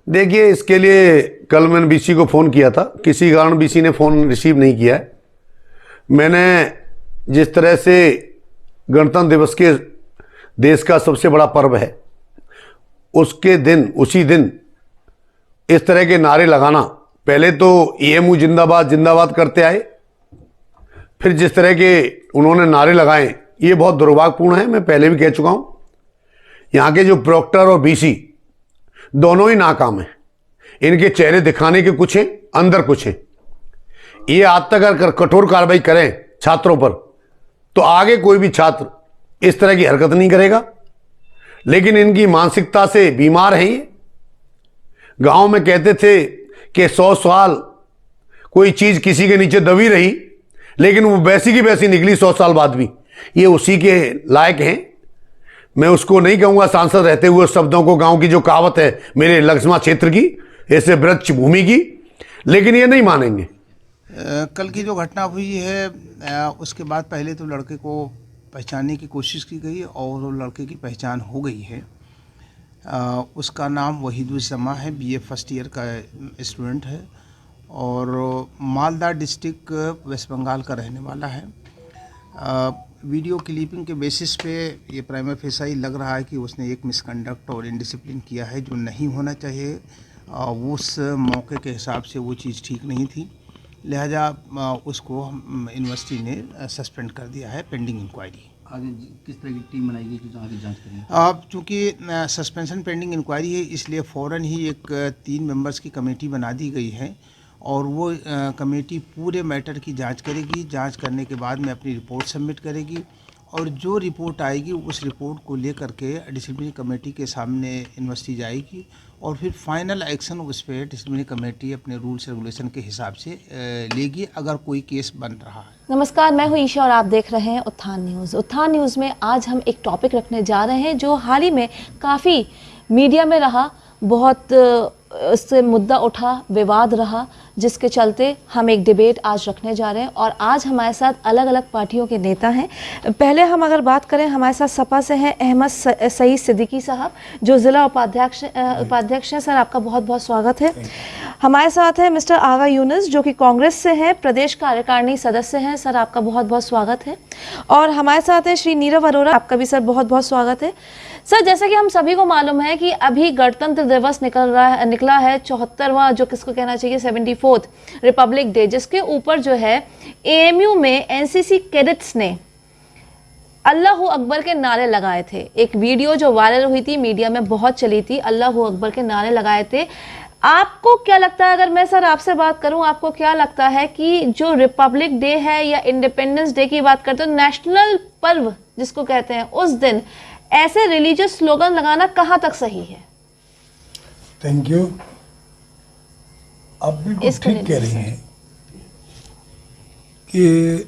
देखिए, इसके लिए कल मैंने बीसी को फ़ोन किया था, किसी कारण बीसी ने फ़ोन रिसीव नहीं किया है। मैंने जिस तरह से गणतंत्र दिवस के देश का सबसे बड़ा पर्व है, उसके दिन उसी दिन इस तरह के नारे लगाना, पहले तो ईएमयू जिंदाबाद जिंदाबाद करते आए, फिर जिस तरह के उन्होंने नारे लगाए, ये बहुत दुर्भाग्यपूर्ण है। मैं पहले भी कह चुका हूं, यहाँ के जो प्रोक्टर और बीसी दोनों ही नाकाम हैं। इनके चेहरे दिखाने के कुछ हैं, अंदर कुछ हैं। ये आज तक अगर कठोर कार्रवाई करें छात्रों पर, तो आगे कोई भी छात्र इस तरह की हरकत नहीं करेगा। लेकिन इनकी मानसिकता से बीमार हैं ये। गांव में कहते थे कि 100 साल कोई चीज किसी के नीचे दबी रही, लेकिन वो वैसी की वैसी निकली 100 साल बाद भी। ये उसी के लायक हैं। मैं उसको नहीं कहूंगा सांसद रहते हुए शब्दों को, गांव की जो कहावत है मेरे लक्ष्मा क्षेत्र की, ऐसे वृक्ष भूमि की, लेकिन ये नहीं मानेंगे। कल की जो घटना हुई है, उसके बाद पहले तो लड़के को पहचानने की कोशिश की गई और वो लड़के की पहचान हो गई है। उसका नाम वहीदुज़्ज़मा है, बीए फर्स्ट ईयर का स्टूडेंट है और मालदा डिस्ट्रिक्ट वेस्ट बंगाल का रहने वाला है। वीडियो क्लिपिंग के बेसिस पे ये प्राइमा फेसाई लग रहा है कि उसने एक मिसकंडक्ट और इनडिसिप्लिन किया है जो नहीं होना चाहिए। उस मौके के हिसाब से वो चीज़ ठीक नहीं थी, लिहाजा उसको यूनिवर्सिटी ने सस्पेंड कर दिया है पेंडिंग इंक्वायरी। आगे किस तरह की टीम बनाएगी जो आगे जांच करेगी? अब चूँकि सस्पेंशन पेंडिंग इंक्वायरी है, इसलिए फ़ौरन ही एक 3 मेंबर्स की कमेटी बना दी गई है और वो कमेटी पूरे मैटर की जांच करेगी। जांच करने के बाद में अपनी रिपोर्ट सबमिट करेगी और जो रिपोर्ट आएगी उस रिपोर्ट को लेकर के डिसिप्लिनरी कमेटी के सामने यूनिवर्सिटी जाएगी और फिर फाइनल एक्शन उस पर डिसिप्लिनरी कमेटी अपने रूल्स रेगुलेशन के हिसाब से लेगी अगर कोई केस बन रहा है। नमस्कार, मैं हूं ईशा और आप देख रहे हैं उत्थान न्यूज़। उत्थान न्यूज़ में आज हम एक टॉपिक रखने जा रहे हैं जो हाल ही में काफ़ी मीडिया में रहा, बहुत उससे मुद्दा उठा, विवाद रहा, जिसके चलते हम एक डिबेट आज रखने जा रहे हैं। और आज हमारे साथ अलग अलग पार्टियों के नेता हैं। पहले हम अगर बात करें, हमारे साथ सपा से हैं अहमद सईद सिद्दीकी साहब, जो ज़िला उपाध्यक्ष हैं। सर, आपका बहुत बहुत स्वागत है। हमारे साथ हैं मिस्टर आगा यूनुस, जो कि कांग्रेस से हैं, प्रदेश कार्यकारिणी सदस्य हैं। सर, आपका बहुत बहुत स्वागत है। और हमारे साथ हैं श्री नीरव अरोरा, आपका भी सर बहुत बहुत स्वागत है। सर, जैसा कि हम सभी को मालूम है कि अभी गणतंत्र दिवस निकला है 74वां, जो किसको कहना चाहिए 74th रिपब्लिक डे, जिसके ऊपर जो है एएमयू में एनसीसी कैडेट्स ने अल्लाहू अकबर के नारे लगाए थे। एक वीडियो जो वायरल हुई थी, मीडिया में बहुत चली थी, अल्लाहू अकबर के नारे लगाए थे। आपको क्या लगता है, अगर मैं सर आपसे बात करूं, आपको क्या लगता है कि जो रिपब्लिक डे है या इंडिपेंडेंस डे की बात करते हो, नेशनल पर्व जिसको कहते हैं, उस दिन ऐसे रिलीजियस स्लोगन लगाना कहां तक सही है? Thank you. आप बिल्कुल ठीक कह रही हैं कि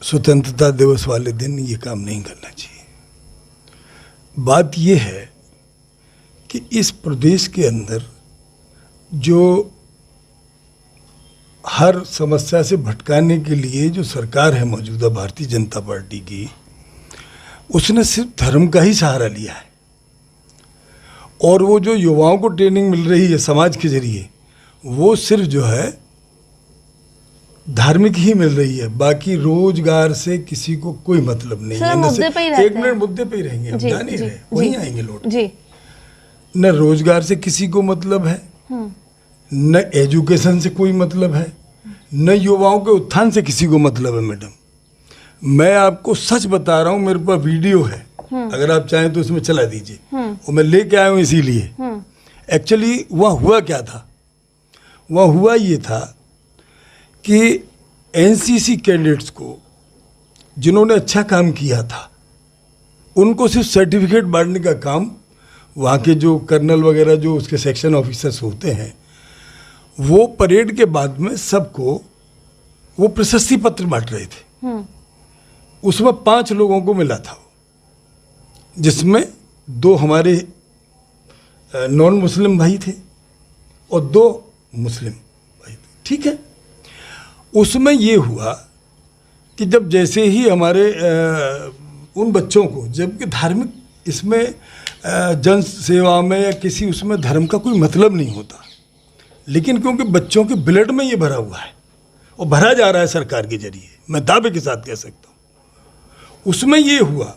स्वतंत्रता दिवस वाले दिन ये काम नहीं करना चाहिए। बात ये है कि इस प्रदेश के अंदर जो हर समस्या से भटकाने के लिए जो सरकार है मौजूदा भारतीय जनता पार्टी की, उसने सिर्फ धर्म का ही सहारा लिया है। और वो जो युवाओं को ट्रेनिंग मिल रही है समाज के जरिए, वो सिर्फ जो है धार्मिक ही मिल रही है, बाकी रोजगार से किसी को कोई मतलब नहीं है। एक मिनट, मुद्दे पे ही रहेंगे, हम जान ही रहे, वहीं आएंगे लौट जी। न रोजगार से किसी को मतलब है, न एजुकेशन से कोई मतलब है, न युवाओं के उत्थान से किसी को मतलब है। मैडम, मैं आपको सच बता रहा हूँ, मेरे पास वीडियो है, अगर आप चाहें तो उसमें चला दीजिए, वो मैं लेके आया हूँ इसीलिए। एक्चुअली वहाँ हुआ क्या था? वहाँ हुआ ये था कि एनसीसी कैडेट्स को जिन्होंने अच्छा काम किया था, उनको सिर्फ सर्टिफिकेट बांटने का काम वहाँ के जो कर्नल वगैरह जो उसके सेक्शन ऑफिसर्स होते हैं, वो परेड के बाद में सबको वो प्रशस्ति पत्र बांट रहे थे। उसमें 5 लोगों को मिला था, जिसमें 2 हमारे नॉन मुस्लिम भाई थे और 2 मुस्लिम भाई थे। ठीक है, उसमें ये हुआ कि जब जैसे ही हमारे उन बच्चों को, जबकि धार्मिक इसमें जन सेवा में या किसी उसमें धर्म का कोई मतलब नहीं होता, लेकिन क्योंकि बच्चों के ब्लड में ये भरा हुआ है और भरा जा रहा है सरकार के जरिए, मैं दावे के साथ कह सकता हूँ। उसमें ये हुआ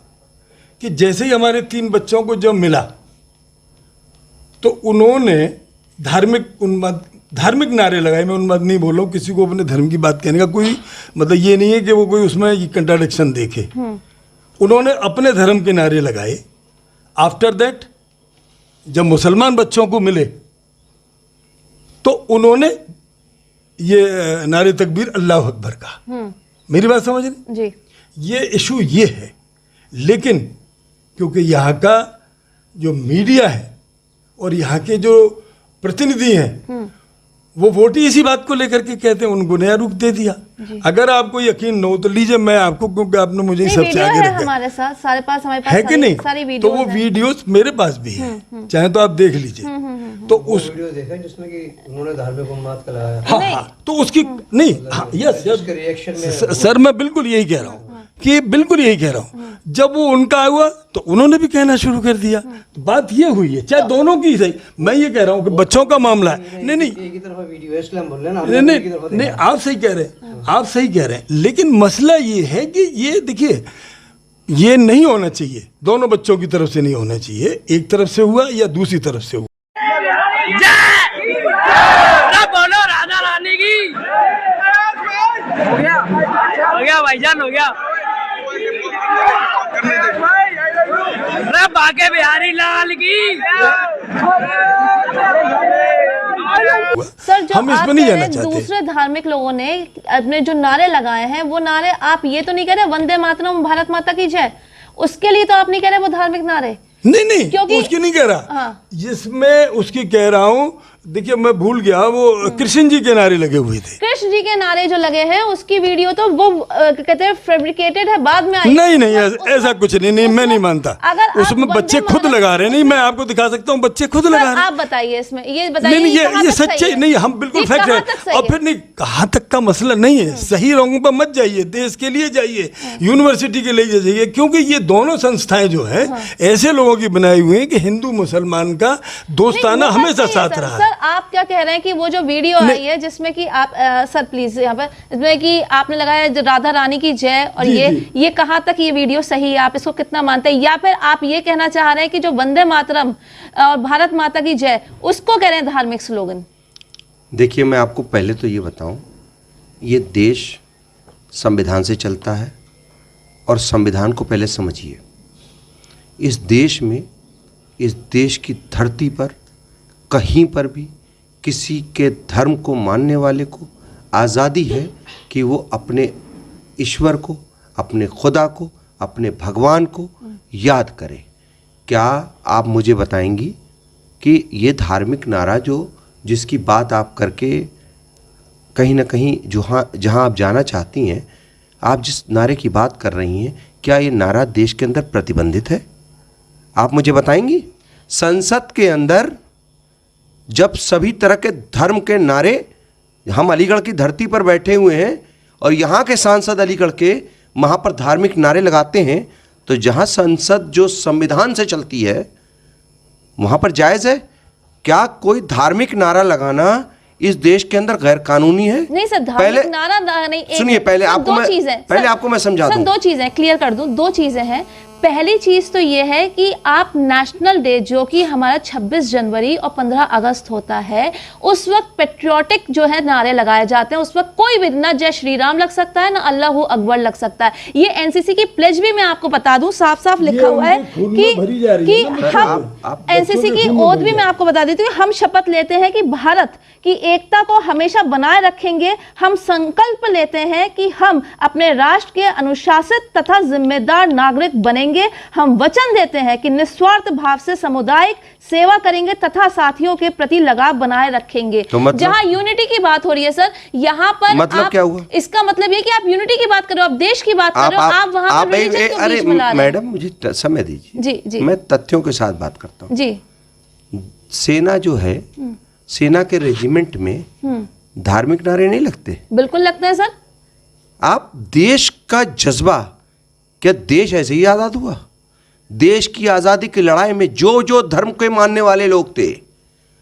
कि जैसे ही हमारे 3 बच्चों को जब मिला तो उन्होंने धार्मिक नारे लगाए। मैं उन्माद नहीं बोल रहा हूँ, किसी को अपने धर्म की बात कहने का कोई मतलब ये नहीं है कि वो कोई उसमें कंट्राडिक्शन देखे। उन्होंने अपने धर्म के नारे लगाए। आफ्टर दैट जब मुसलमान बच्चों को मिले तो उन्होंने ये नारे तकबीर अल्लाह अकबर का। मेरी बात समझ रहे जी। ये इशू ये है, लेकिन क्योंकि यहाँ का जो मीडिया है और यहाँ के जो प्रतिनिधि हैं वो वोट ही इसी बात को लेकर के कहते हैं, उनको नया रूप दे दिया। अगर आपको यकीन न हो तो लीजिए, मैं आपको, क्योंकि आपने मुझे सबसे आगे रखा हमारे साथ हमारे पास है कि नहीं, सारी तो वो वीडियोस मेरे पास भी है, चाहे तो आप देख लीजिए। तो उस वीडियो देखा जिसमें कि उन्होंने धार्मिक उन्माद का लगाया। हाँ, तो उसकी नहीं, हाँ, यस रिएक्शन में सर मैं बिल्कुल यही कह रहा हूँ कि बिल्कुल यही कह रहा हूँ। जब वो उनका हुआ तो उन्होंने भी कहना शुरू कर दिया। तो बात ये हुई है, चाहे दोनों की सही। मैं ये कह रहा हूँ कि बच्चों का मामला है। नहीं एक ही तरफ वीडियो है, इसलिए हम बोल रहे हैं ना, नहीं, आप सही कह रहे हैं, आप सही कह रहे हैं, लेकिन मसला ये है कि ये देखिए, ये नहीं होना चाहिए, दोनों बच्चों की तरफ से नहीं होना चाहिए। एक तरफ से हुआ या दूसरी तरफ से हुआ। बोलो राधा रानी की। हो गया भाईजान, हो गया। बाके बिहारी लाल की। सर, जो हम इसमें नहीं जाना चाहते। दूसरे धार्मिक लोगों ने अपने जो नारे लगाए हैं, वो नारे आप ये तो नहीं कह रहे वंदे मातरम भारत माता की जय, उसके लिए तो आप नहीं कह रहे वो धार्मिक नारे? नहीं, क्योंकि उसकी नहीं कह रहा। हाँ। जिसमें उसकी कह रहा हूँ, देखिए मैं भूल गया, वो कृष्ण जी के नारे लगे हुए थे। कृष्ण जी के नारे जो लगे हैं उसकी वीडियो तो वो कहते हैं फैब्रिकेटेड है, बाद में आई। नहीं, ऐसा कुछ नहीं, मैं नहीं मानता। अगर उसमें बच्चे खुद लगा रहे हैं। नहीं, मैं आपको दिखा सकता हूँ, बच्चे खुद लगा रहे हैं। आप बताइए इसमें, ये बताइए। नहीं, ये सच्चाई नहीं, हम बिल्कुल फैक्ट है। और फिर नहीं, कहाँ तक का मसला नहीं है, सही रंगों पर मत जाइए, देश के लिए जाइए, यूनिवर्सिटी के लिए जाइए, क्योंकि ये दोनों संस्थाएं जो है ऐसे लोगों की बनाई हुई है कि हिंदू मुसलमान का दोस्ताना हमेशा साथ रहा है। सर, आप क्या कह रहे हैं कि वो जो वीडियो आई है जिसमें कि आप सर प्लीज यहाँ पर, इसमें कि आपने लगाया राधा रानी की जय, और ये कहाँ तक ये वीडियो सही है, आप इसको कितना मानते हैं? या फिर आप ये कहना चाह रहे हैं कि जो वंदे मातरम और भारत माता की जय, उसको कह रहे हैं धार्मिक स्लोगन? देखिए, मैं आपको पहले तो ये बताऊं, ये देश संविधान से चलता है और संविधान को पहले समझिए। इस देश में, इस देश की धरती पर कहीं पर भी किसी के धर्म को मानने वाले को आज़ादी है कि वो अपने ईश्वर को, अपने खुदा को, अपने भगवान को याद करे। क्या आप मुझे बताएंगी कि ये धार्मिक नारा जिसकी बात आप करके कहीं ना कहीं जहाँ आप जाना चाहती हैं, आप जिस नारे की बात कर रही हैं, क्या ये नारा देश के अंदर प्रतिबंधित है? आप मुझे बताएंगी? संसद के अंदर जब सभी तरह के धर्म के नारे, हम अलीगढ़ की धरती पर बैठे हुए हैं और यहाँ के सांसद अलीगढ़ के वहाँ पर धार्मिक नारे लगाते हैं, तो जहाँ संसद जो संविधान से चलती है वहाँ पर जायज़ है? क्या कोई धार्मिक नारा लगाना इस देश के अंदर गैर कानूनी है? नहीं सर, धार्मिक नारा नहीं। सुनिए, पहले आपको मैं समझा दूं। दो चीजें क्लियर कर दूं। दो चीजें हैं। पहली चीज तो ये है कि आप नेशनल डे जो कि हमारा 26 जनवरी और 15 अगस्त होता है, उस वक्त पेट्रियोटिक जो है नारे लगाए जाते हैं। उस वक्त कोई भी ना जय श्री राम लग सकता है, ना अल्लाह अकबर लग सकता है। ये एनसीसी की प्लेज भी मैं आपको बता दूं, साफ साफ लिखा हुआ है कि हम एनसीसी की ओथ भी मैं आपको बता देती हूँ, हम शपथ लेते हैं कि भारत की एकता को हमेशा बनाए रखेंगे। हम संकल्प लेते हैं कि हम अपने राष्ट्र के अनुशासित तथा जिम्मेदार नागरिक बनेंगे। हम वचन देते हैं कि निस्वार्थ भाव से सामुदायिक सेवा करेंगे तथा साथियों के प्रति लगाव बनाए रखेंगे। तो मतलब, जहां यूनिटी की बात हो रही है सर, यहाँ पर मतलब क्या हुआ? इसका मतलब ये कि आप यूनिटी की बात कर रहे हो, आप देश की बात कर रहे हो, आप वहां पर रिलीजन को बीच में ला रहे हो। मैडम, मुझे समय दीजिए। जी, मैं तथ्यों के साथ बात करता हूँ। जी। सेना जो है, सेना के रेजिमेंट में धार्मिक नारे नहीं लगते? बिल्कुल लगते हैं सर। आप देश का जज्बा, क्या देश ऐसे ही आज़ाद हुआ? देश की आज़ादी की लड़ाई में जो जो धर्म के मानने वाले लोग थे,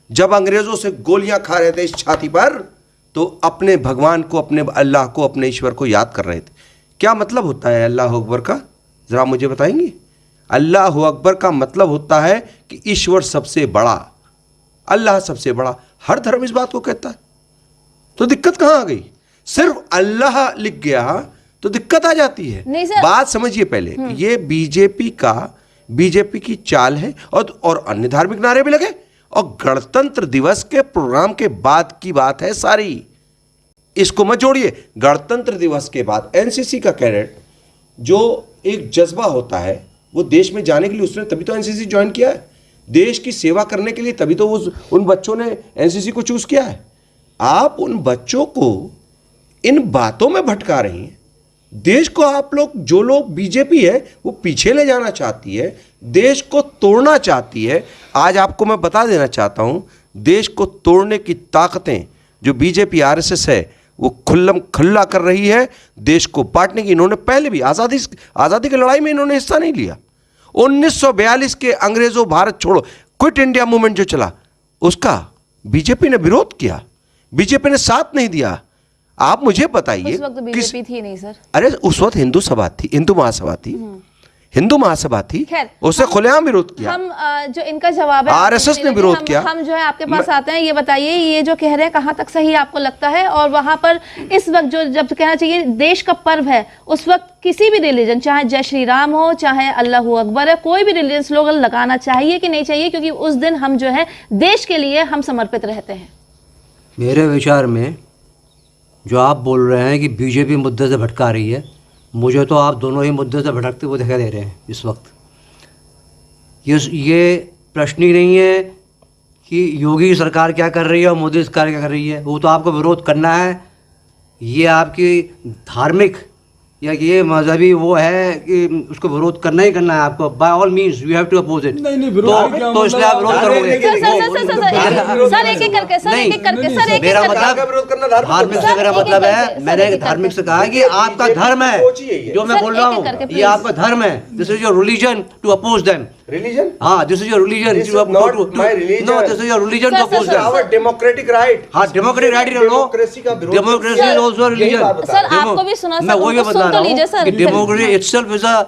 जब अंग्रेजों से गोलियां खा रहे थे इस छाती पर, तो अपने भगवान को, अपने अल्लाह को, अपने ईश्वर को याद कर रहे थे। क्या मतलब होता है अल्लाह अकबर का, ज़रा मुझे बताएंगे? अल्लाह अकबर का मतलब होता है कि ईश्वर सबसे बड़ा, अल्लाह सबसे बड़ा। हर धर्म इस बात को कहता है, तो दिक्कत कहाँ आ गई? सिर्फ अल्लाह लिख गया तो दिक्कत आ जाती है। बात समझिए पहले, ये बीजेपी की चाल है। और अन्य धार्मिक नारे भी लगे, और गणतंत्र दिवस के प्रोग्राम के बाद की बात है सारी, इसको मत जोड़िए। गणतंत्र दिवस के बाद एनसीसी का कैडेट जो एक जज्बा होता है वो देश में जाने के लिए, उसने तभी तो एनसीसी ज्वाइन किया है, देश की सेवा करने के लिए, तभी तो उन बच्चों ने एनसीसी को चूज किया है। आप उन बच्चों को इन बातों में भटका रही हैं। देश को आप लोग, जो लोग बीजेपी है वो पीछे ले जाना चाहती है, देश को तोड़ना चाहती है। आज आपको मैं बता देना चाहता हूं, देश को तोड़ने की ताकतें जो बीजेपी आरएसएस है वो खुल्लम खुल्ला कर रही है। देश को बांटने की, इन्होंने पहले भी आज़ादी की लड़ाई में इन्होंने हिस्सा नहीं लिया। 1942 के अंग्रेजों भारत छोड़ो, क्विट इंडिया मूवमेंट जो चला, उसका बीजेपी ने विरोध किया, बीजेपी ने साथ नहीं दिया। आप मुझे बताइए, उस वक्त तो बीजेपी थी नहीं सर। अरे उस वक्त हिंदू सभा थी, हिंदू महासभा थी, उससे खुलेआम विरोध किया। हम जो इनका जवाब है, आरएसएस ने विरोध किया। हम जो है आपके पास आते हैं, ये बताइए, ये जो कह रहे हैं कहाँ तक सही आपको लगता है? और वहां पर इस वक्त जो, जब कहना चाहिए देश का पर्व है, उस वक्त किसी भी रिलीजन, चाहे जय श्री राम हो, चाहे अल्लाह अकबर है, कोई भी रिलीजन स्लोगन लगाना चाहिए कि नहीं चाहिए? क्योंकि उस दिन हम जो है देश के लिए हम समर्पित रहते हैं। मेरे विचार में जो आप बोल रहे हैं कि बीजेपी मुद्दे से भटका रही है, मुझे तो आप दोनों ही मुद्दे से भटकते हुए दिखाई दे रहे हैं इस वक्त। ये प्रश्न ही नहीं है कि योगी सरकार क्या कर रही है और मोदी सरकार क्या कर रही है, वो तो आपको विरोध करना है। ये आपकी धार्मिक या ये मजहबी वो है कि उसको विरोध करना ही करना है आपको। By all means you have to oppose it. तो इसलिए आप विरोध करोगे। सर एक एक करके मेरा मतलब धार्मिक से, मेरा मतलब है, मैंने धार्मिक से कहा कि आपका धर्म है, जो मैं बोल रहा हूँ ये आपका धर्म है। This is your religion to oppose them. Religion? हाँ, this is your religion. This is not my religion. No, this is your religion to oppose them. Our democratic right. हाँ, democratic right है, no. Democracy is also a religion. Sir आपको भी सुना, मैं वही बता रहा हूँ कि democracy itself is a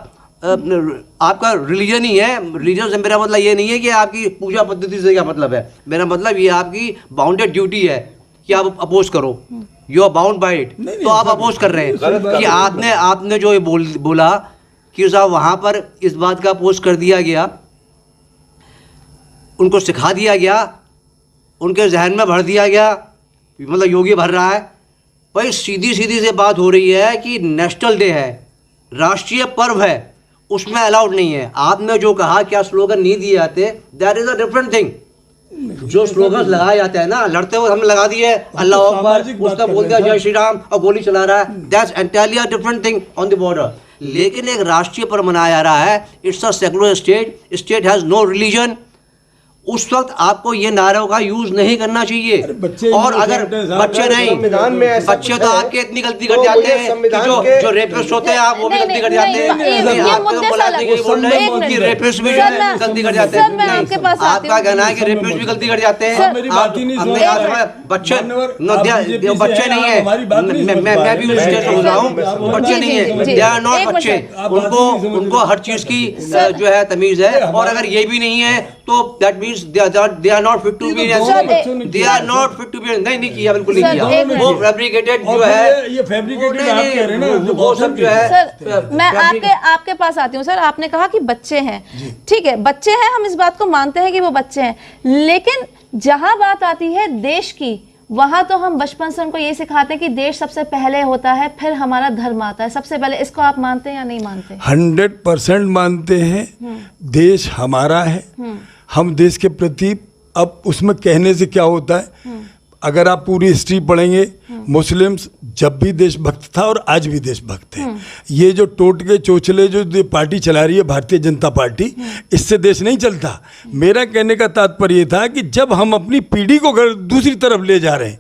आपका रिलीजन ही है। रिलीजन से मेरा मतलब ये नहीं है कि आपकी पूजा पद्धति से क्या मतलब है। मेरा मतलब ये आपकी बाउंडेड ड्यूटी है कि आप अपोज करो। You are bound by it. तो आप अपोज कर रहे हैं कि आपने जो ये बोला कि साहब वहाँ पर इस बात का पोस्ट कर दिया गया, उनको सिखा दिया गया, उनके जहन में भर दिया गया, मतलब योगी भर रहा है। भाई सीधी से बात हो रही है कि नेशनल डे है, राष्ट्रीय पर्व है, उसमें अलाउड नहीं है। आपने जो कहा क्या स्लोगन नहीं दिए जाते, that is a different thing. जो स्लोगन लगाए जाते हैं ना, लड़ते हुए हमने लगा दिए अल्लाह अकबर, उसने बोल दिया जय श्री राम और गोली चला रहा है, that's entirely a different thing on the border. लेकिन एक राष्ट्रीय पर्व मनाया जा रहा है, it's a secular state has no religion. उस वक्त आपको ये नारों का यूज नहीं करना चाहिए। और अगर बच्चे नहीं, बच्चे तो आपके इतनी गलती कर जाते हैं कि जो रेपिस्ट होते हैं आप वो भी गलती कर जाते हैं। रेपिस्ट भी गलती कर जाते हैं। आपका कहना है कि रेपिस्ट भी गलती कर जाते हैं। बच्चे नहीं है, मैं भी उस स्टेज पे गुजरा हूँ, बच्चे नहीं है, दे आर नॉट बच्चे। उनको हर चीज की जो है तमीज है। और अगर ये भी नहीं है तो that means they are not fit to be नहीं किया, बिल्कुल नहीं किया। वो फैब्रिकेटेड जो है, ये फैब्रिकेटेड आप कह रहे हैं ना, वो सब जो है। सर मैं आपके पास आती हूँ। सर आपने कहा कि बच्चे हैं, ठीक है, बच्चे हैं, हम इस बात को मानते हैं कि वो बच्चे हैं, लेकिन जहां बात आती है देश की, वहां तो हम बचपन से उनको ये सिखाते हैं कि देश सबसे पहले होता है, फिर हमारा धर्म आता है सबसे पहले। इसको आप मानते हैं या नहीं मानते? 100% मानते हैं। देश हमारा है, हम देश के प्रति, अब उसमें कहने से क्या होता है, अगर आप पूरी हिस्ट्री पढ़ेंगे, मुस्लिम्स जब भी देशभक्त था और आज भी देशभक्त है। ये जो टोटके चोचले जो पार्टी चला रही है भारतीय जनता पार्टी, इससे देश नहीं चलता। मेरा कहने का तात्पर्य था कि जब हम अपनी पीढ़ी को दूसरी तरफ ले जा रहे हैं,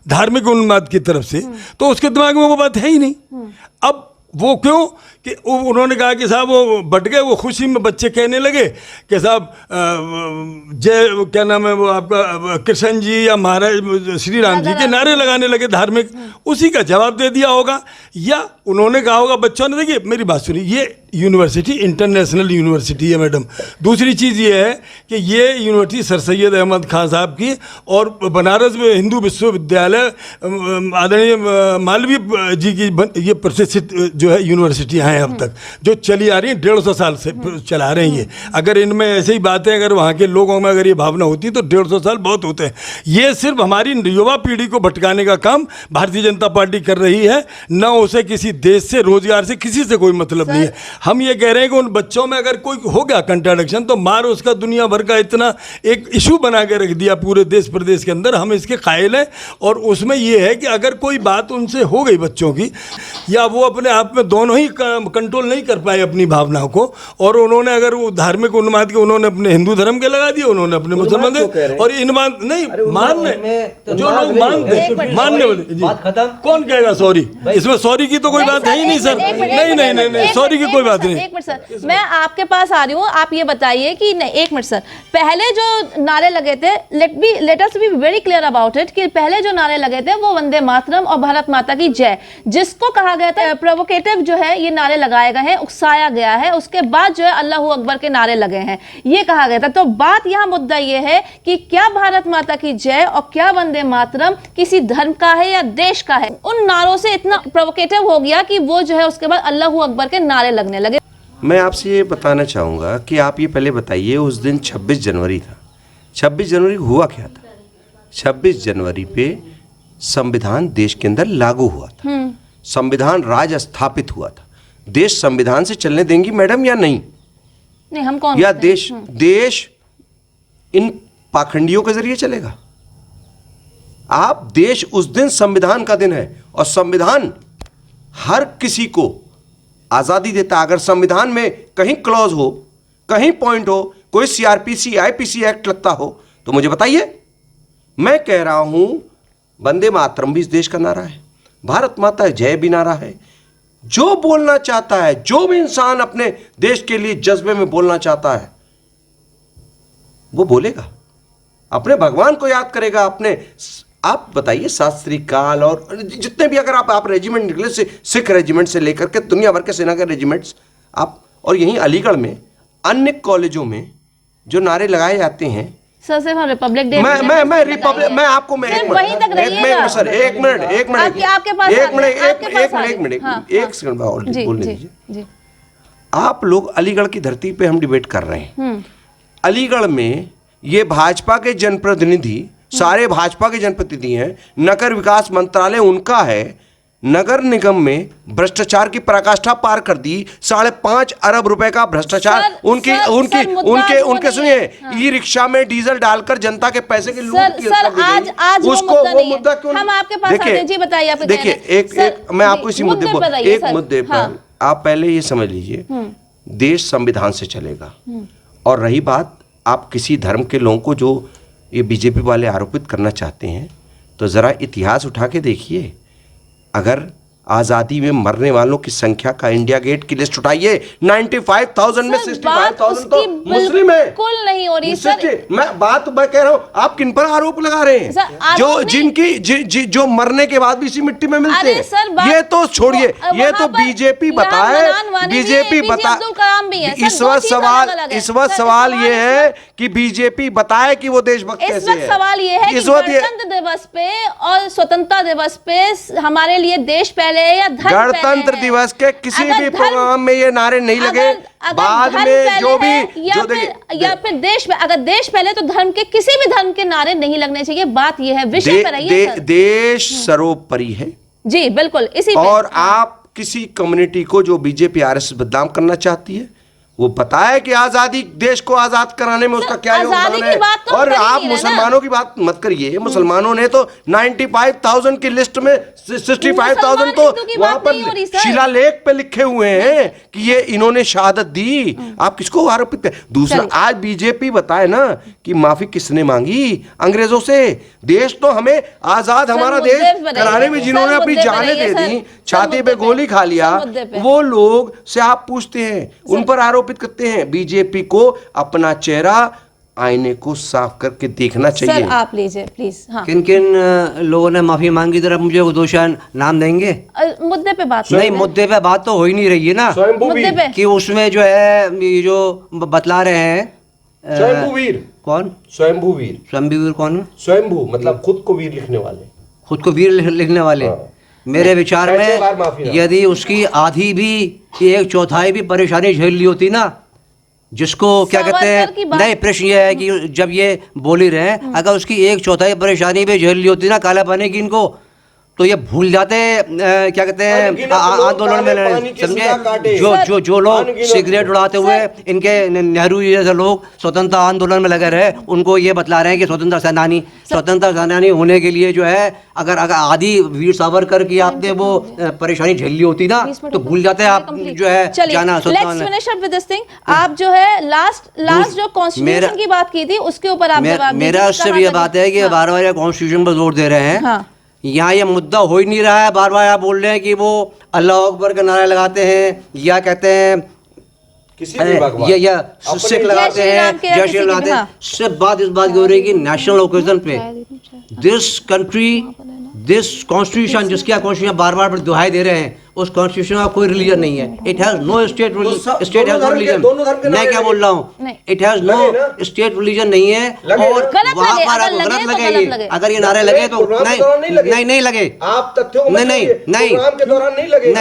धार्मिक उन्माद की तरफ से, तो उसके दिमाग में वो बात है ही नहीं। अब वो क्यों कि उन्होंने कहा कि साहब वो बट गए, वो खुशी में बच्चे कहने लगे कि साहब जय क्या नाम है वो आपका कृष्ण जी या महाराज श्री राम जी के नारे लगाने लगे धार्मिक, उसी का जवाब दे दिया होगा। या उन्होंने कहा होगा बच्चों ने, देखिए मेरी बात सुनिए, ये यूनिवर्सिटी इंटरनेशनल यूनिवर्सिटी है मैडम। दूसरी चीज़ ये है कि ये यूनिवर्सिटी सर सैयद अहमद खान साहब की और बनारस में हिंदू विश्वविद्यालय आदरणीय मालवीय जी की ये प्रतिष्ठित जो है यूनिवर्सिटियाँ हैं अब तक, जो चली आ रही हैं 150 साल से चला रहे हैं ये। अगर इनमें ऐसी बातें अगर वहाँ के लोगों में अगर ये भावना होती तो 150 साल बहुत होते हैं। ये सिर्फ हमारी युवा पीढ़ी को भटकाने का काम भारतीय जनता पार्टी कर रही है, न उसे किसी देश से, रोजगार से, किसी से कोई मतलब नहीं है। हम ये कह रहे हैं कि उन बच्चों में अगर कोई हो गया कंट्राडिक्शन तो मार उसका दुनिया भर का इतना एक इशू बना के रख दिया पूरे देश प्रदेश के अंदर, हम इसके कायल हैं। और उसमें ये है कि अगर कोई बात उनसे हो गई बच्चों की, या वो अपने आप में दोनों ही कंट्रोल नहीं कर पाए अपनी भावनाओं को, और उन्होंने अगर वो धार्मिक उन्माद के उन्होंने अपने हिंदू धर्म के लगा दिए, उन्होंने अपने मुसलमान के, और इनमान नहीं मानने जो लोग मानने वाले कौन कहेगा सॉरी? इसमें सॉरी की तो कोई बात है ही नहीं सर। नहीं सॉरी की कोई बात नहीं। एक मिनट सर, मैं आपके पास आ रही हूँ, आप ये बताइए कि नहीं, एक मिनट सर, पहले जो नारे लगे थे, let us be very clear about it, कि पहले जो नारे लगे थे वो वंदे मातरम और भारत माता की जय, जिसको कहा गया था प्रोवोकेटिव जो है ये नारे लगाए गए हैं, उकसाया गया है। उसके बाद जो है अल्लाहू अकबर के नारे लगे हैं, ये कहा गया था। तो बात यहाँ मुद्दा ये है कि क्या भारत माता की जय और क्या वंदे मातरम किसी धर्म का है या देश का है? उन नारों से इतना प्रोवोकेटिव हो गया कि वो जो है उसके बाद अल्लाहू अकबर के नारे लगने लगे। मैं आपसे ये बताना चाहूँगा कि आप ये पहले बताइए, उस दिन 26 जनवरी था। 26 जनवरी हुआ क्या था? 26 जनवरी पे संविधान देश के अंदर लागू हुआ था, संविधान राज स्थापित हुआ था। देश संविधान से चलने देंगी मैडम या नहीं? नहीं, हम कौन या देश इन पाखंडियों के जरिए चलेगा? आप देश उस दिन संविधान का दिन है, और संविधान हर किसी को आज़ादी देता। अगर संविधान में कहीं क्लॉज हो, कहीं पॉइंट हो, कोई सीआरपीसी आईपीसी एक्ट लगता हो तो मुझे बताइए। मैं कह रहा हूं वंदे मातरम भी इस देश का नारा है, भारत माता जय भी नारा है। जो बोलना चाहता है, जो भी इंसान अपने देश के लिए जज्बे में बोलना चाहता है वो बोलेगा, अपने भगवान को याद करेगा। अपने आप बताइए शास्त्री काल और जितने भी अगर आप रेजिमेंट निकले से, सिख रेजिमेंट से लेकर के दुनिया भर के सेना के रेजिमेंट्स आप, और यहीं अलीगढ़ में अन्य कॉलेजों में जो नारे लगाए जाते हैं सर, सिर्फ हम रिपब्लिक डे मैं रिपब्लिक, मैं आपको मैं एक मिनट सर, एक सेकंड बोलने दीजिए। आप लोग अलीगढ़ की धरती पे हम डिबेट कर रहे हैं। अलीगढ़ में ये भाजपा के जनप्रतिनिधि, सारे भाजपा के जनप्रतिनिधि हैं। नगर विकास मंत्रालय उनका है। नगर निगम में भ्रष्टाचार की पराकाष्ठा पार कर दी। 5.5 अरब रुपए का भ्रष्टाचार उनके सुनिए, ई रिक्शा में डीजल डालकर जनता के पैसे की लूट की उसको वो मुद्दा क्यों? हम आपके पास आते हैं जी, बताइए आप। देखिए एक मैं आपको इसी मुद्दे पर, एक मुद्दे पर आप पहले ये समझ लीजिए, देश संविधान से चलेगा। और रही बात आप किसी धर्म के लोगों को जो ये बीजेपी वाले आरोपित करना चाहते हैं, तो ज़रा इतिहास उठा के देखिए। अगर आज़ादी में मरने वालों की संख्या का इंडिया गेट की लिस्ट उठाइए, 95,000 में 65,000 तो मुस्लिम है। बिल्कुल नहीं हो रही सर। मैं कह रहा हूँ, आप किन पर आरोप लगा रहे हैं? जो मरने के बाद भी इसी मिट्टी में मिलते हैं। ये तो छोड़िए, ये तो बीजेपी बताए, बीजेपी बता। इस वक्त सवाल ये है कि बीजेपी बताए कि वो देशभक्त कैसे है। इस वक्त सवाल ये है कि गणतंत्र दिवस पे और स्वतंत्रता दिवस पे हमारे लिए देश पहले या धर्म पहले। गणतंत्र दिवस के किसी भी प्रोग्राम में ये नारे नहीं लगे। बाद में जो भी या फिर देश में, अगर देश पहले तो धर्म के, किसी भी धर्म के नारे नहीं लगने चाहिए। बात ये है, विषय पर आइए सर। देश सर्वोपरि है जी, बिल्कुल। इसी और आप किसी कम्युनिटी को जो बीजेपी आरएसएस बदनाम करना चाहती है, वो पता है कि आजादी देश को आजाद कराने में उसका क्या आजादी योगदान की बात है। तो हम और कर ही आप नहीं रहे ना। मुसलमानों की बात मत करिए, मुसलमानों ने तो 95,000 की लिस्ट में 65,000 तो हिंदू की वहां बात नहीं हो रही, पर सर। शिलालेख पे लिखे हुए हैं कि ये इन्होंने शहादत दी। आप किसको आरोपित करें? दूसरा, चलिए। आज बीजेपी बताए ना कि माफी किसने मांगी? अंग्रेजों से। देश तो हमें आजाद हमारा मुद्दे देश पे रहिए। कराने में जिन्होंने सर, अपनी मुद्दे पे जानें रहिए, दे सर। दी, सर, छाती मुद्दे पे गोली खा लिया, सर, मुद्दे पे। वो लोग से आप पूछते हैं, उन पर आरोपित करते हैं। बीजेपी को अपना चेहरा आईने को साफ करके देखना सर चाहिए। आप लीजिए प्लीज। हाँ, किन किन लोगों ने माफी मांगी, जरा मुझे वो दो चार नाम देंगे? मुद्दे पे बात नहीं, करते हैं। मुद्दे पे बात तो हो ही नहीं रही है ना, मुद्दे पे कि उसमें जो है ये जो बतला रहे हैं स्वयंभूवीर। कौन? स्वयंभूवीर। स्वयंभूवीर कौन है? स्वयंभू मतलब खुद को वीर लिखने वाले। खुद को वीर लिखने वाले। मेरे विचार पहले बार माफी में ना। यदि उसकी आधी भी, 1/4 भी परेशानी झेल ली होती ना, जिसको क्या कहते सावरकर की हैं, बात- नहीं, प्रश्न ये है कि जब ये बोल ही रहे हैं, अगर उसकी 1/4 परेशानी भी झेल ली होती ना काला पानी की इनको, तो ये भूल जाते क्या कहते हैं आंदोलन में, समझे? जो लोग सिगरेट उड़ाते हुए इनके नेहरू जैसे लोग स्वतंत्रता आंदोलन में लगे रहे, उनको ये बतला रहे हैं कि स्वतंत्रता सेनानी होने के लिए जो है, अगर आदि वीर सावरकर की आपने वो परेशानी झेल ली होती ना, तो भूल जाते आप जो है जाना। Let's finish up with this thing. आप जो है लास्ट जो कॉन्स्टिट्यूशन की बात की थी उसके ऊपर आप जवाब दीजिए। मेरा उससे भी ये बात है कि बार बार कॉन्स्टिट्यूशन पर जोर दे रहे हैं। हाँ। यहाँ ये मुद्दा हो ही नहीं रहा है। बार बार आप बोल रहे हैं कि वो अल्लाह अकबर का नारा लगाते हैं, या कहते हैं किसी भी भगवान या सिख लगाते हैं, जय श्री राम लगाते हैं। सिर्फ बात इस बात की हो रही है कि नेशनल ओकेजन पे दिस कंट्री, दिस कॉन्स्टिट्यूशन, जिसकी कॉन्स्टिट्यूशन बार बार दुहाई दे रहे हैं, उस कॉन्स्टिट्यूशन का कोई रिलीजन नहीं है। It has no state has no religion. मैं क्या बोल रहा हूँ, it has no state religion नहीं है। और वहां पर आप गलत लगे, अगर ये नारे लगे तो नहीं लगे। आप तथ्यों नहीं प्रोग्राम के दौरान नहीं लगे।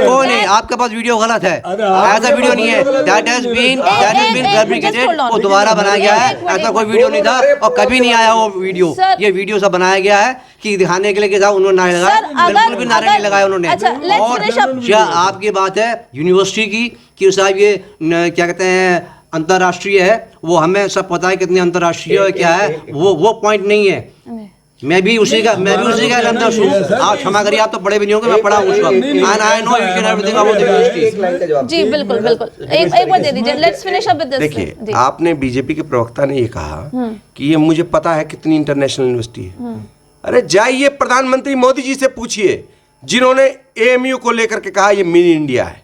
कोई नहीं, आपके पास वीडियो गलत है, ऐसा वीडियो नहीं है। दैट हैज बीन फैब्रिकेटेड, वो दोबारा बनाया गया है। ऐसा कोई वीडियो नहीं था और कभी नहीं आया वो वीडियो। ये वीडियो सब बनाया गया है कि दिखाने के लिए कि साहब उन्होंने नारे लगाए, बिल्कुल भी नारे नहीं लगाए उन्होंने। अच्छा, और क्या आपकी बात है यूनिवर्सिटी की कि साहब ये क्या कहते हैं अंतर्राष्ट्रीय है, वो हमें सब पता है कितनी अंतर्राष्ट्रीय है, क्या है वो पॉइंट नहीं है। मैं भी उसी का लमदस हूँ। आप क्षमा करिए, आप तो बड़े भी नहीं होंगे, मैं पढ़ा हूँ उस वक्त। And I know each and everything about the university. जी बिल्कुल बिल्कुल, एक बार दे दीजिए। Let's finish up with this. देखिए, आपने बीजेपी के प्रवक्ता ने ये कहा कि ये मुझे पता है कितनी इंटरनेशनल यूनिवर्सिटी है। अरे जाइए प्रधानमंत्री मोदी जी से पूछिए, जिन्होंने एएमयू को लेकर के कहा ये मिनी इंडिया है।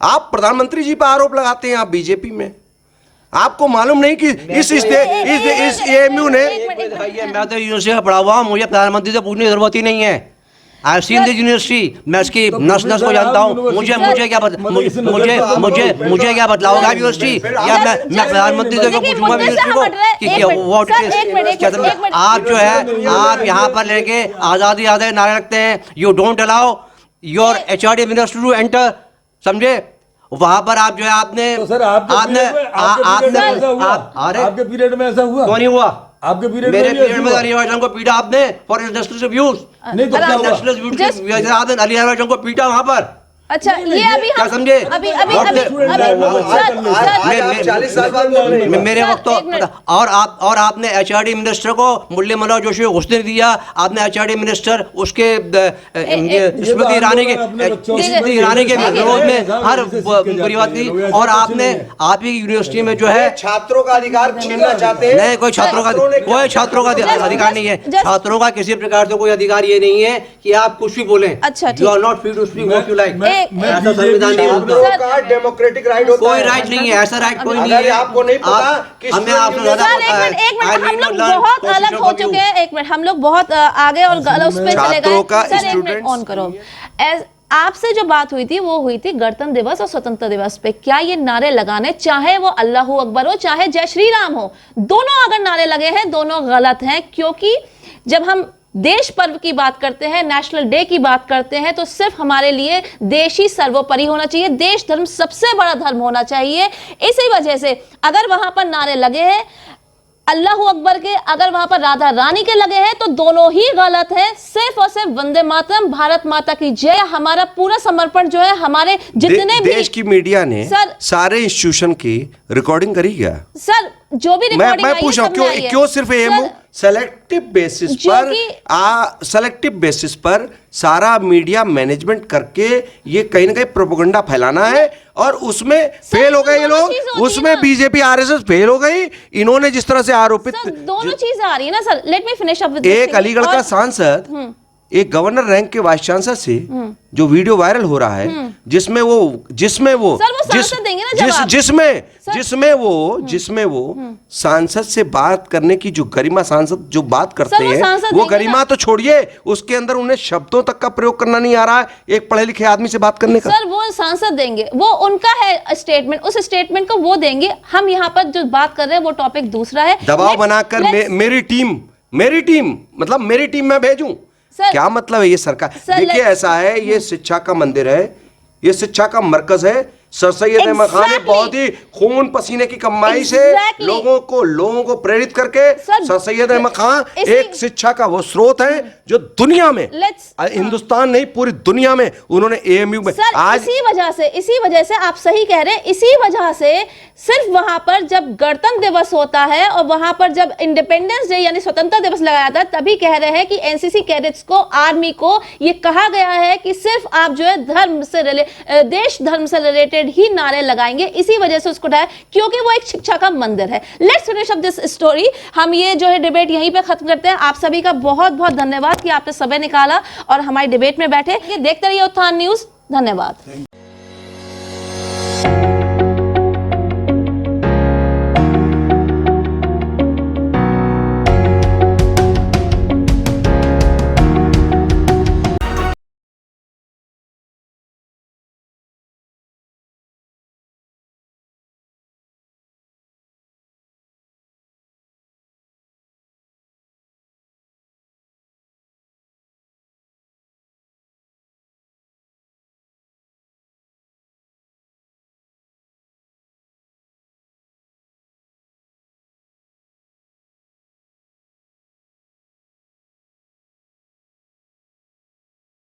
आप प्रधानमंत्री जी पर आरोप लगाते हैं, आप बीजेपी में। आपको मालूम नहीं कि इस एएमयू ने, मैं तो यूनिवर्सिटी में पढ़ा हुआ हूँ, मुझे प्रधानमंत्री से पूछने की जरूरत ही नहीं है। आई सीन द यूनिवर्सिटी, मैं इसकी नस को जानता हूँ। मुझे क्या बतलाओगा यूनिवर्सिटी, या मैं प्रधानमंत्री से पूछूंगा यूनिवर्सिटी को कि व्हाट इट इज। आप जो है, आप यहाँ पर लेके आजादी नारे रखते हैं, you don't allow your HRD minister to enter, समझे? वहां पर आप जो है आपने आपके पीरियड में ऐसा हुआ? क्यों नहीं हुआ? आपके पीरियड मेरे पीरियड में अली अकबर को पीटा आपने फॉर नेशनल अब्यूज। नहीं तो क्या हुआ? आपने अली अकबर को पीटा वहां पर। अच्छा, ये अभी क्या समझे? अभी मेरे वक्त तो और आपने HRD मिनिस्टर को मुरली मनोहर जोशी को घुसने दिया। आपने HRD मिनिस्टर उसके स्मृति ईरानी के विरोध में हर बुरी बात की। और आपने आप ही यूनिवर्सिटी में जो है छात्रों का अधिकार छीनना चाहते हैं। नहीं, कोई छात्रों का अधिकार नहीं है। छात्रों का किसी प्रकार से कोई अधिकार ये नहीं है कि आप कुछ भी बोलें। अच्छा, you are not free to speak what you like. ऐसा संविधान नहीं होता। का डेमोक्रेटिक राइट होता कोई है। राइट नहीं है, ऐसा राइट कोई नहीं है। आपको नहीं पता कि हमें आपसे ज्यादा पता है। एक मिनट, हम लोग बहुत अलग हो चुके हैं। एक मिनट, हम लोग बहुत आगे और उस पे चले गए। सर एक मिनट ऑन करो। आपसे जो बात हुई थी वो हुई थी गणतंत्र दिवस और स्वतंत्रता दिवस पे। क्या ये नारे लगाने, चाहे वो अल्लाह अकबर हो चाहे जय श्री राम हो, दोनों अगर नारे लगे हैं दोनों गलत हैं। क्योंकि जब हम देश पर्व की बात करते हैं, नेशनल डे की बात करते हैं, तो सिर्फ हमारे लिए देश ही सर्वोपरि होना चाहिए, देश धर्म सबसे बड़ा धर्म होना चाहिए। इसी वजह से अगर वहां पर नारे लगे हैं, अल्लाह अकबर के अगर वहां पर राधा रानी के लगे हैं तो दोनों ही गलत है। सिर्फ और सिर्फ वंदे मातरम, भारत माता की जय, हमारा पूरा समर्पण जो है हमारे जितने भी देश की मीडिया ने सर, सारे इंस्टीट्यूशन की रिकॉर्डिंग करी क्या सर? जो भी मैं पूछ रहा हूँ क्यों सिर्फ एएमयू सेलेक्टिव बेसिस पर सारा मीडिया मैनेजमेंट करके ये कहीं ना कहीं प्रोपेगेंडा फैलाना है और उसमें फेल हो गए ये लोग, उसमें बीजेपी आरएसएस फेल हो गई। इन्होंने जिस तरह से आरोपित दोनों चीजें आ रही है ना sir. Let me finish up with एक अलीगढ़ का सांसद एक गवर्नर रैंक के वाइस चांसलर से जो वीडियो वायरल हो रहा है जिसमें वो सांसद से बात करने की जो गरिमा, सांसद जो बात करते हैं वो गरिमा तो छोड़िए, उसके अंदर उन्हें शब्दों तक का प्रयोग करना नहीं आ रहा है एक पढ़े लिखे आदमी से बात करने का। सर वो सांसद देंगे, वो उनका है स्टेटमेंट, उस स्टेटमेंट को वो देंगे। हम यहाँ पर जो बात कर रहे हैं वो टॉपिक दूसरा है। दबाव बनाकर मेरी टीम मतलब मेरी टीम में भेजूं, क्या मतलब है ये सरकार? देखिए ऐसा है, ये शिक्षा का मंदिर है, ये शिक्षा का मरकज है। सर सैयद अहमद खान ने बहुत ही खून पसीने की कमाई से लोगों को प्रेरित करके सर सैयद अहमद खान एक शिक्षा का वो स्रोत है जो दुनिया में, हिंदुस्तान नहीं पूरी दुनिया में उन्होंने एएमयू में आज इसी वजह से आप सही कह रहे हैं। इसी वजह से सिर्फ वहां पर जब गणतंत्र दिवस होता है और वहां पर जब इंडिपेंडेंस डे यानी स्वतंत्रता दिवस लगाया था तभी कह रहे हैं कि एनसीसी कैडेट्स को, आर्मी को ये कहा गया है कि सिर्फ आप जो है देश धर्म से रिलेटेड ही नारे लगाएंगे। इसी वजह से उसको उठाया क्योंकि वो एक शिक्षा का मंदिर है। Let's finish up this story. हम ये जो है डिबेट यहीं पे खत्म करते हैं। आप सभी का बहुत बहुत धन्यवाद कि आपने समय निकाला और हमारी डिबेट में बैठे। ये देखते रहिए उत्थान न्यूज। धन्यवाद।